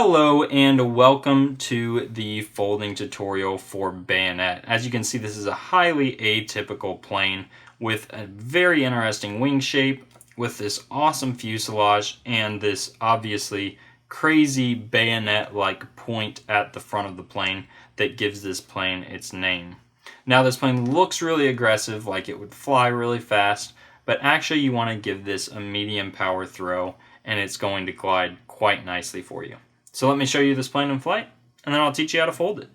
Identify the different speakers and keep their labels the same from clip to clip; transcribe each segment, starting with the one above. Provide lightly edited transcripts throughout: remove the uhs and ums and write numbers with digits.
Speaker 1: Hello and welcome to the folding tutorial for Bayonet. As you can see, this is a highly atypical plane with a very interesting wing shape, with this awesome fuselage and this obviously crazy bayonet-like point at the front of the plane that gives this plane its name. Now this plane looks really aggressive, like it would fly really fast, but actually you want to give this a medium power throw and it's going to glide quite nicely for you. So let me show you this plane in flight, and then I'll teach you how to fold it.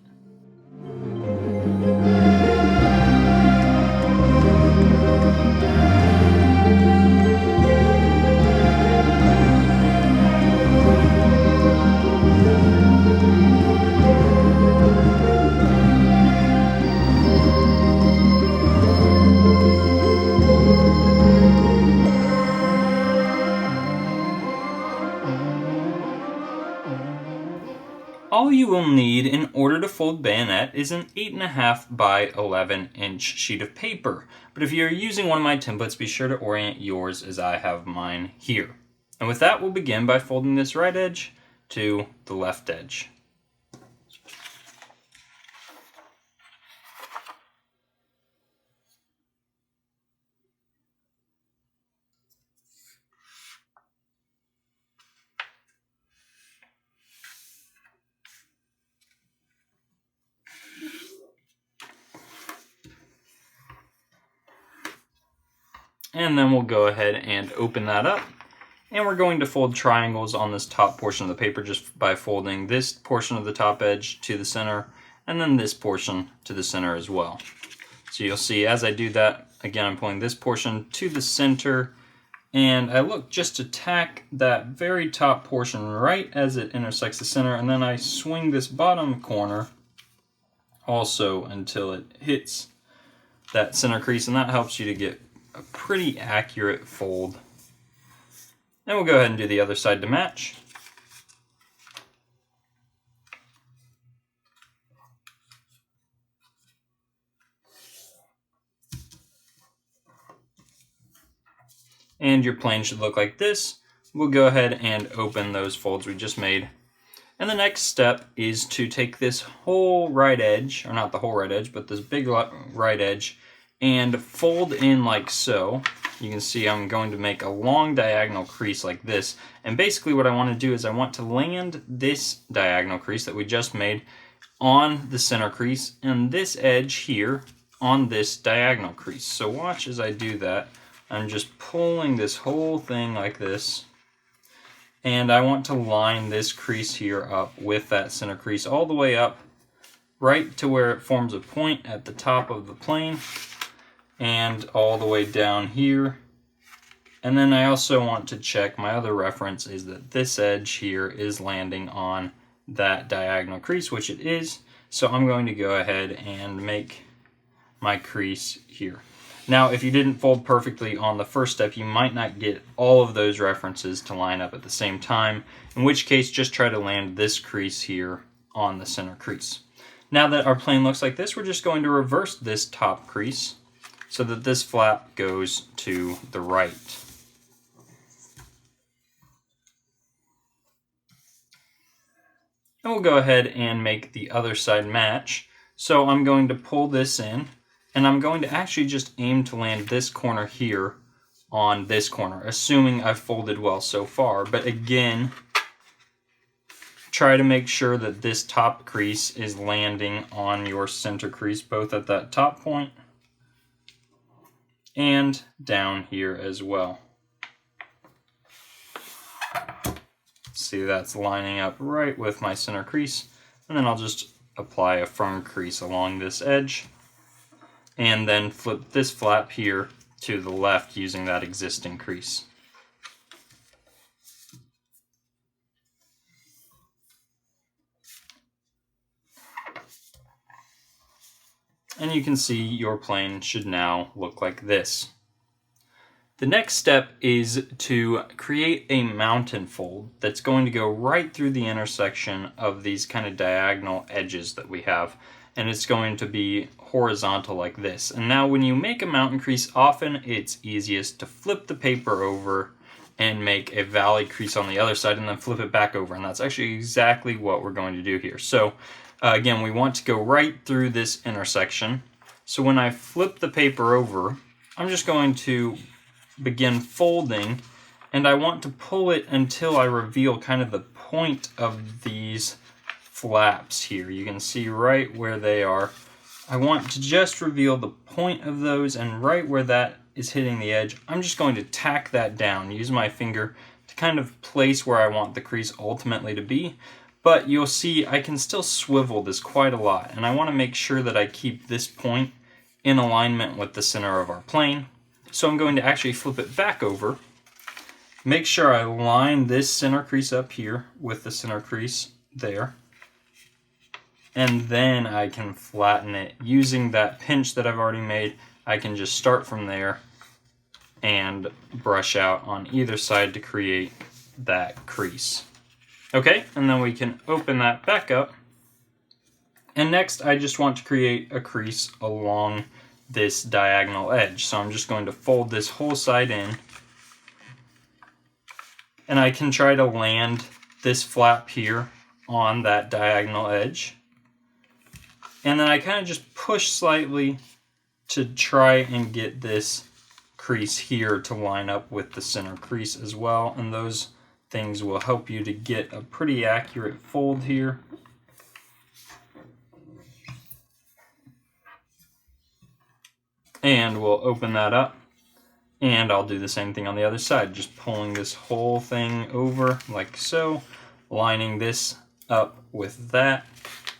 Speaker 1: All you will need in order to fold Bayonet is an 8.5 by 11 inch sheet of paper. But if you're using one of my templates, be sure to orient yours as I have mine here. And with that, we'll begin by folding this right edge to the left edge. And then we'll go ahead and open that up. And we're going to fold triangles on this top portion of the paper just by folding this portion of the top edge to the center and then this portion to the center as well. So you'll see as I do that, again, I'm pulling this portion to the center and I look just to tack that very top portion right as it intersects the center, and then I swing this bottom corner also until it hits that center crease, and that helps you to get a pretty accurate fold. And we'll go ahead and do the other side to match. And your plane should look like this. We'll go ahead and open those folds we just made. And the next step is to take this whole right edge, or not the whole right edge, but this big right edge, and fold in like so. You can see I'm going to make a long diagonal crease like this, and basically what I want to do is I want to land this diagonal crease that we just made on the center crease and this edge here on this diagonal crease. So watch as I do that. I'm just pulling this whole thing like this, and I want to line this crease here up with that center crease all the way up right to where it forms a point at the top of the plane, and all the way down here. And then I also want to check, my other reference is that this edge here is landing on that diagonal crease, which it is. So I'm going to go ahead and make my crease here. Now, if you didn't fold perfectly on the first step, you might not get all of those references to line up at the same time, in which case just try to land this crease here on the center crease. Now that our plane looks like this, we're just going to reverse this top crease so that this flap goes to the right. And we'll go ahead and make the other side match. So I'm going to pull this in, and I'm going to actually just aim to land this corner here on this corner, assuming I've folded well so far. But again, try to make sure that this top crease is landing on your center crease, both at that top point and down here as well. See, that's lining up right with my center crease, and then I'll just apply a firm crease along this edge and then flip this flap here to the left using that existing crease. And you can see your plane should now look like this. The next step is to create a mountain fold that's going to go right through the intersection of these kind of diagonal edges that we have, and it's going to be horizontal like this. And now when you make a mountain crease, often it's easiest to flip the paper over and make a valley crease on the other side and then flip it back over. And that's actually exactly what we're going to do here. So again, we want to go right through this intersection. So when I flip the paper over, I'm just going to begin folding, and I want to pull it until I reveal kind of the point of these flaps here. You can see right where they are. I want to just reveal the point of those, and right where that is hitting the edge, I'm just going to tack that down, use my finger to kind of place where I want the crease ultimately to be. But you'll see I can still swivel this quite a lot, and I want to make sure that I keep this point in alignment with the center of our plane. So I'm going to actually flip it back over, make sure I line this center crease up here with the center crease there, and then I can flatten it using that pinch that I've already made. I can just start from there and brush out on either side to create that crease. Okay, and then we can open that back up. And next I just want to create a crease along this diagonal edge. So I'm just going to fold this whole side in, and I can try to land this flap here on that diagonal edge. And then I kind of just push slightly to try and get this crease here to line up with the center crease as well. And those things will help you to get a pretty accurate fold here. And we'll open that up. And I'll do the same thing on the other side, just pulling this whole thing over like so, lining this up with that,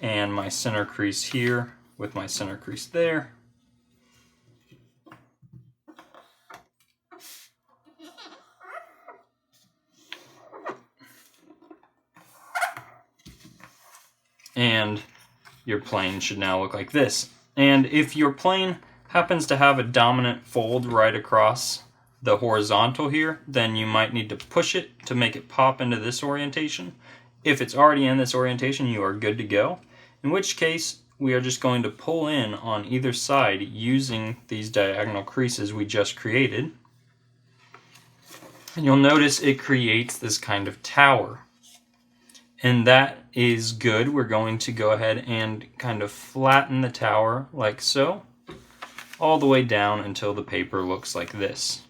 Speaker 1: and my center crease here with my center crease there. And your plane should now look like this. And if your plane happens to have a dominant fold right across the horizontal here, then you might need to push it to make it pop into this orientation. If it's already in this orientation, you are good to go. In which case, we are just going to pull in on either side using these diagonal creases we just created. And you'll notice it creates this kind of tower. And that is good. We're going to go ahead and kind of flatten the tower like so, all the way down until the paper looks like this.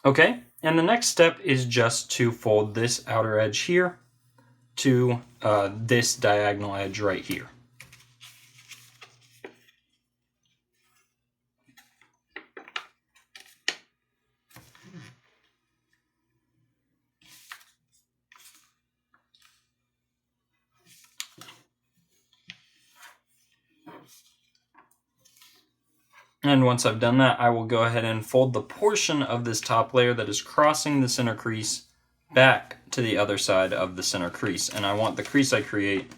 Speaker 1: Okay, and the next step is just to fold this outer edge here to this diagonal edge right here. And once I've done that, I will go ahead and fold the portion of this top layer that is crossing the center crease back to the other side of the center crease. And I want the crease I create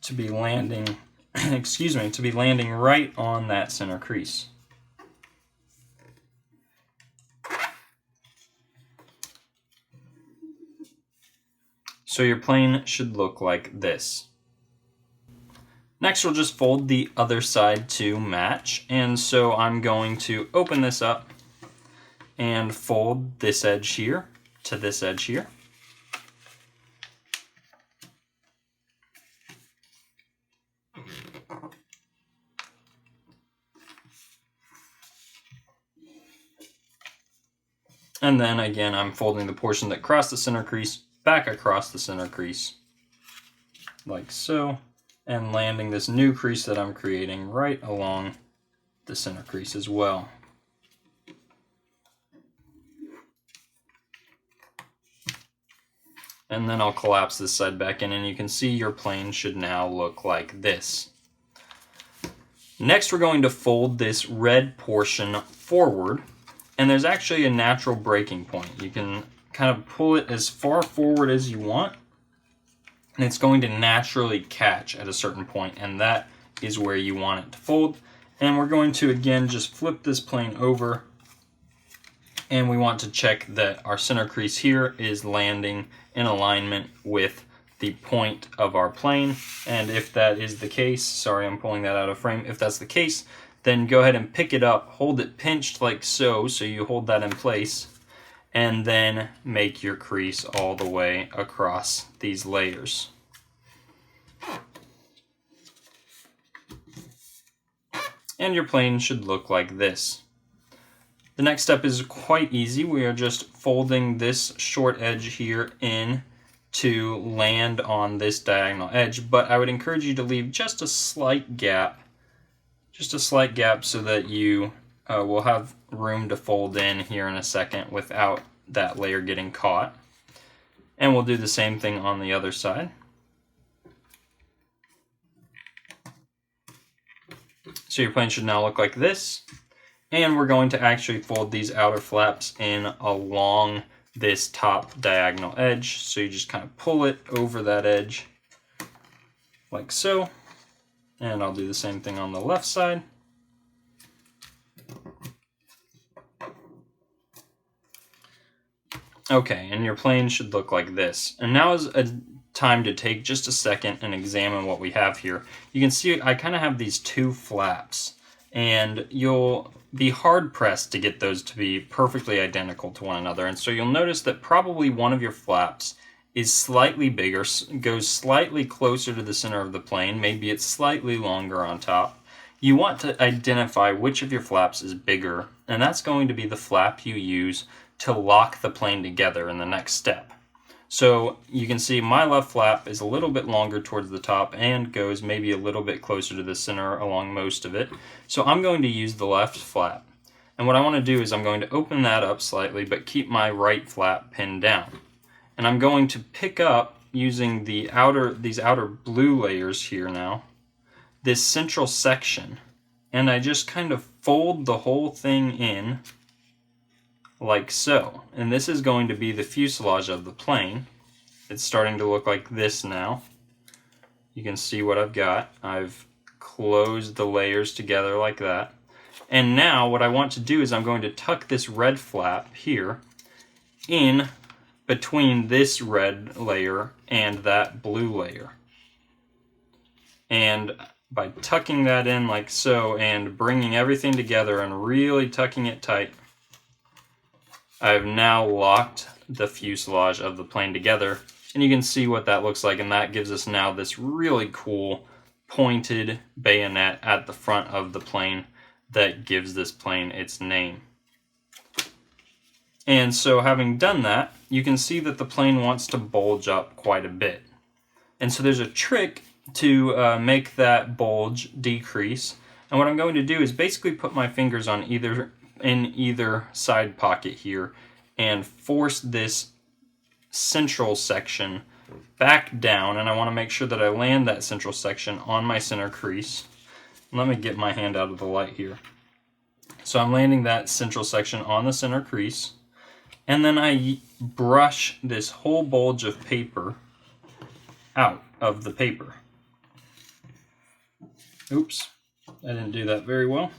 Speaker 1: to be landing, to be landing right on that center crease. So your plane should look like this. Next, we'll just fold the other side to match. And so I'm going to open this up and fold this edge here to this edge here. And then again, I'm folding the portion that crossed the center crease back across the center crease, like so, and landing this new crease that I'm creating right along the center crease as well. And then I'll collapse this side back in, and you can see your plane should now look like this. Next, we're going to fold this red portion forward, and there's actually a natural breaking point. You can kind of pull it as far forward as you want, and it's going to naturally catch at a certain point, and that is where you want it to fold. And we're going to again just flip this plane over, and we want to check that our center crease here is landing in alignment with the point of our plane. And if that is the case, sorry, I'm pulling that out of frame. If that's the case, then go ahead and pick it up, hold it pinched like so, so you hold that in place, and then make your crease all the way across these layers. And your plane should look like this. The next step is quite easy. We are just folding this short edge here in to land on this diagonal edge, but I would encourage you to leave just a slight gap so that you will have room to fold in here in a second without that layer getting caught. And we'll do the same thing on the other side. So your plane should now look like this. And we're going to actually fold these outer flaps in along this top diagonal edge. So you just kind of pull it over that edge like so. And I'll do the same thing on the left side. Okay, and your plane should look like this. And now is a time to take just a second and examine what we have here. You can see I kind of have these two flaps, and you'll be hard pressed to get those to be perfectly identical to one another. And so you'll notice that probably one of your flaps is slightly bigger, goes slightly closer to the center of the plane, maybe it's slightly longer on top. You want to identify which of your flaps is bigger, and that's going to be the flap you use to lock the plane together in the next step. So you can see my left flap is a little bit longer towards the top and goes maybe a little bit closer to the center along most of it. So I'm going to use the left flap. And what I want to do is I'm going to open that up slightly but keep my right flap pinned down. And I'm going to pick up, using these outer blue layers here now, this central section. And I just kind of fold the whole thing in like so. And this is going to be the fuselage of the plane. It's starting to look like this now. You can see what I've got. I've closed the layers together like that. And now what I want to do is I'm going to tuck this red flap here in between this red layer and that blue layer. And by tucking that in like so and bringing everything together and really tucking it tight, I've now locked the fuselage of the plane together, and you can see what that looks like, and that gives us now this really cool pointed bayonet at the front of the plane that gives this plane its name. And so having done that, you can see that the plane wants to bulge up quite a bit. And so there's a trick to make that bulge decrease, and what I'm going to do is basically put my fingers on either side pocket here and force this central section back down, and I want to make sure that I land that central section on my center crease. Let me get my hand out of the light here. So I'm landing that central section on the center crease, and then I brush this whole bulge of paper out of the paper. Oops, I didn't do that very well.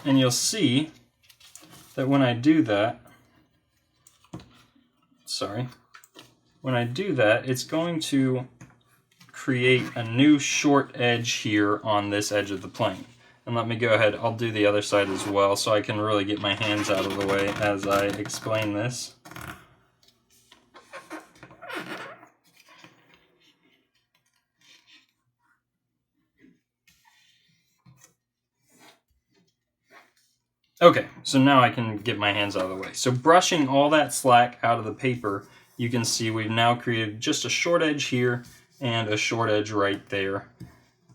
Speaker 1: And you'll see that when I do that, it's going to create a new short edge here on this edge of the plane. And let me go ahead, I'll do the other side as well so I can really get my hands out of the way as I explain this. Okay, so now I can get my hands out of the way. So brushing all that slack out of the paper, you can see we've now created just a short edge here and a short edge right there.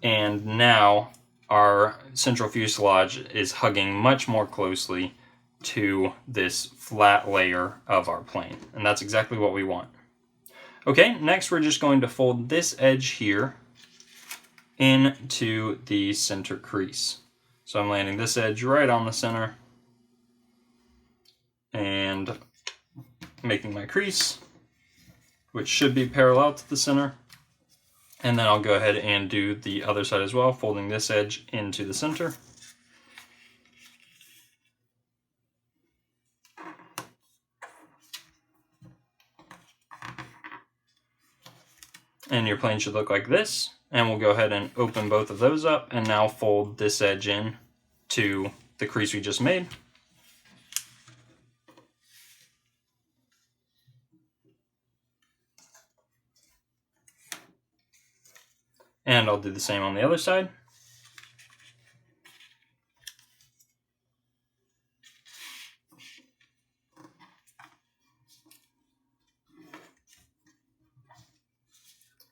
Speaker 1: And now our central fuselage is hugging much more closely to this flat layer of our plane. And that's exactly what we want. Okay, next we're just going to fold this edge here into the center crease. So I'm landing this edge right on the center and making my crease, which should be parallel to the center. And then I'll go ahead and do the other side as well, folding this edge into the center. And your plane should look like this. And we'll go ahead and open both of those up and now fold this edge in to the crease we just made. And I'll do the same on the other side.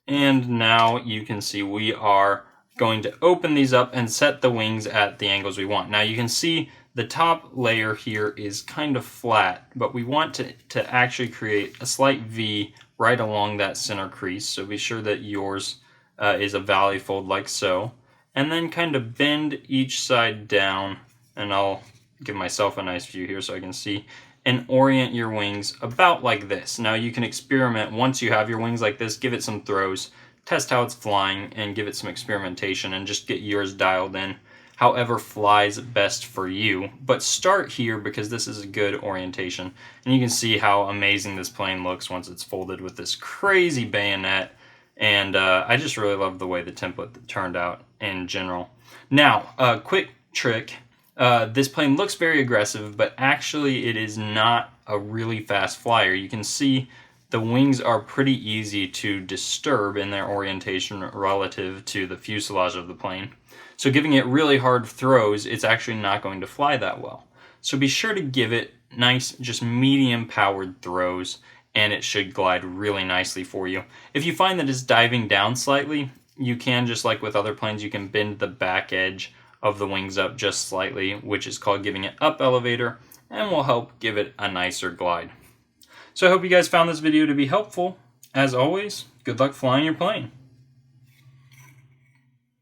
Speaker 1: And now you can see we are going to open these up and set the wings at the angles we want. Now you can see the top layer here is kind of flat, but we want to actually create a slight V right along that center crease. So be sure that yours is a valley fold like so. And then kind of bend each side down, and I'll give myself a nice view here so I can see, and orient your wings about like this. Now you can experiment once you have your wings like this, give it some throws, test how it's flying, and give it some experimentation and just get yours dialed in however flies best for you. But start here because this is a good orientation. And you can see how amazing this plane looks once it's folded with this crazy bayonet. And I just really love the way the template turned out in general. Now, a quick trick. This plane looks very aggressive, but actually it is not a really fast flyer. You can see the wings are pretty easy to disturb in their orientation relative to the fuselage of the plane. So giving it really hard throws, it's actually not going to fly that well. So be sure to give it nice, just medium powered throws, and it should glide really nicely for you. If you find that it's diving down slightly, you can, just like with other planes, you can bend the back edge of the wings up just slightly, which is called giving it up elevator, and will help give it a nicer glide. So I hope you guys found this video to be helpful. As always, good luck flying your plane.